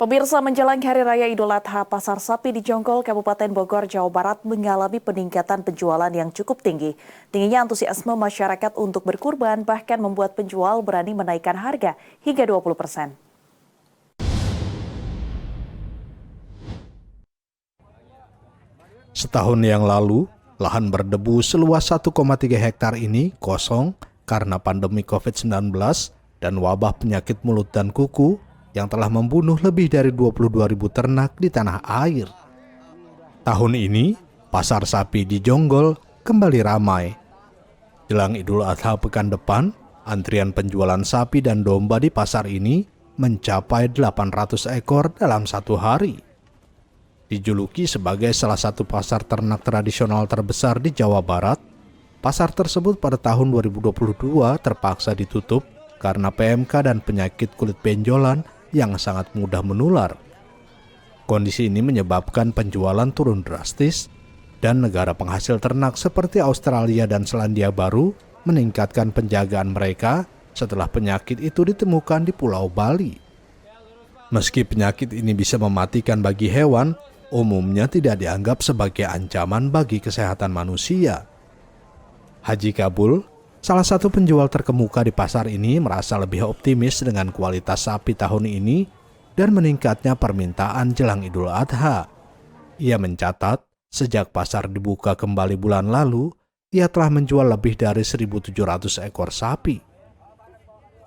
Pemirsa, menjelang Hari Raya Idul Adha, Pasar Sapi di Jonggol, Kabupaten Bogor, Jawa Barat mengalami peningkatan penjualan yang cukup tinggi. Tingginya antusiasme masyarakat untuk berkurban bahkan membuat penjual berani menaikkan harga hingga 20%. Setahun yang lalu, lahan berdebu seluas 1,3 hektar ini kosong karena pandemi COVID-19 dan wabah penyakit mulut dan kuku yang telah membunuh lebih dari 22.000 ternak di tanah air. Tahun ini, pasar sapi di Jonggol kembali ramai. Jelang Idul Adha pekan depan, antrian penjualan sapi dan domba di pasar ini mencapai 800 ekor dalam satu hari. Dijuluki sebagai salah satu pasar ternak tradisional terbesar di Jawa Barat, pasar tersebut pada tahun 2022 terpaksa ditutup karena PMK dan penyakit kulit benjolan yang sangat mudah menular. Kondisi ini menyebabkan penjualan turun drastis dan negara penghasil ternak seperti Australia dan Selandia Baru meningkatkan penjagaan mereka setelah penyakit itu ditemukan di Pulau Bali. Meski penyakit ini bisa mematikan bagi hewan, umumnya tidak dianggap sebagai ancaman bagi kesehatan manusia. Haji Kabul, salah satu penjual terkemuka di pasar ini, merasa lebih optimis dengan kualitas sapi tahun ini dan meningkatnya permintaan jelang Idul Adha. Ia mencatat, sejak pasar dibuka kembali bulan lalu, ia telah menjual lebih dari 1.700 ekor sapi.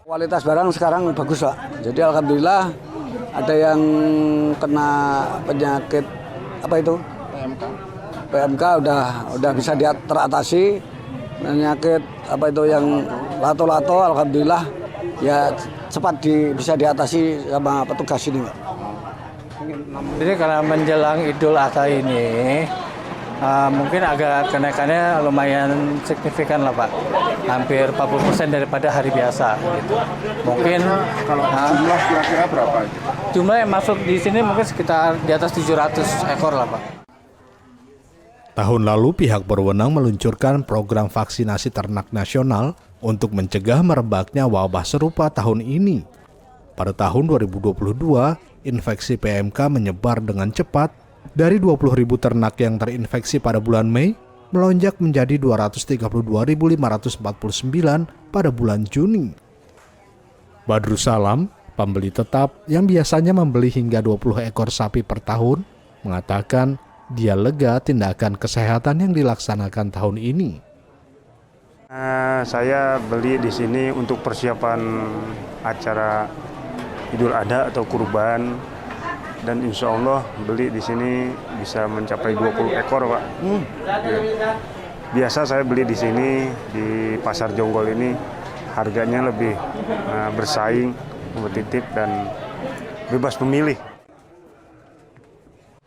Kualitas barang sekarang bagus, Pak. Jadi alhamdulillah ada yang kena penyakit PMK udah bisa teratasi. Penyakit yang lato-lato alhamdulillah ya cepat bisa diatasi sama petugas ini, Pak. Jadi karena menjelang Idul Adha ini mungkin agak kenaikannya lumayan signifikan lah, Pak. Hampir 40% daripada hari biasa gitu. Mungkin kalau jumlah kira-kira berapa? Jumlah yang masuk di sini mungkin sekitar di atas 700 ekor lah, Pak. Tahun lalu pihak berwenang meluncurkan program vaksinasi ternak nasional untuk mencegah merebaknya wabah serupa tahun ini. Pada tahun 2022, infeksi PMK menyebar dengan cepat dari 20.000 ternak yang terinfeksi pada bulan Mei melonjak menjadi 232.549 pada bulan Juni. Badrussalam, pembeli tetap yang biasanya membeli hingga 20 ekor sapi per tahun, mengatakan dia lega tindakan kesehatan yang dilaksanakan tahun ini. Saya beli di sini untuk persiapan acara Idul Adha atau kurban, dan insya Allah beli di sini bisa mencapai 20 ekor, Pak. Ya. Biasa saya beli di sini di Pasar Jonggol ini harganya lebih bersaing, kompetitif dan bebas pemilih.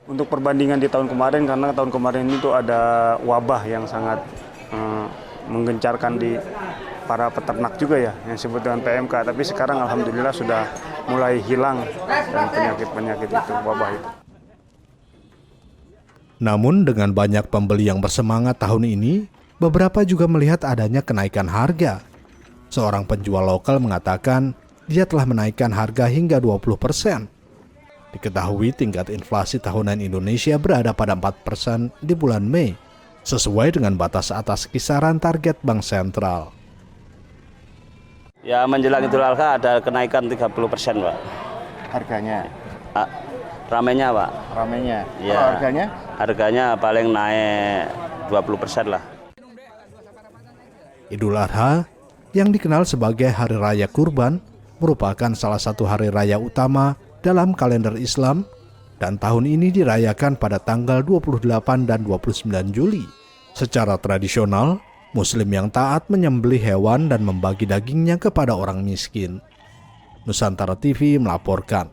Untuk perbandingan di tahun kemarin, karena tahun kemarin itu ada wabah yang sangat menggencarkan di para peternak juga ya, yang disebut dengan PMK. Tapi sekarang alhamdulillah sudah mulai hilang dan penyakit-penyakit itu, wabah itu. Namun dengan banyak pembeli yang bersemangat tahun ini, beberapa juga melihat adanya kenaikan harga. Seorang penjual lokal mengatakan dia telah menaikkan harga hingga 20%. Diketahui tingkat inflasi tahunan Indonesia berada pada 4% di bulan Mei, sesuai dengan batas atas kisaran target Bank Sentral. Ya, menjelang Idul Adha ada kenaikan 30%, Pak. Harganya? Ramenya, Pak. Ramenya? Ya, kalau harganya? Harganya paling naik 20% lah. Idul Adha, yang dikenal sebagai Hari Raya Kurban, merupakan salah satu hari raya utama dalam kalender Islam, dan tahun ini dirayakan pada tanggal 28 dan 29 Juli. Secara tradisional, Muslim yang taat menyembelih hewan dan membagi dagingnya kepada orang miskin. Nusantara TV melaporkan.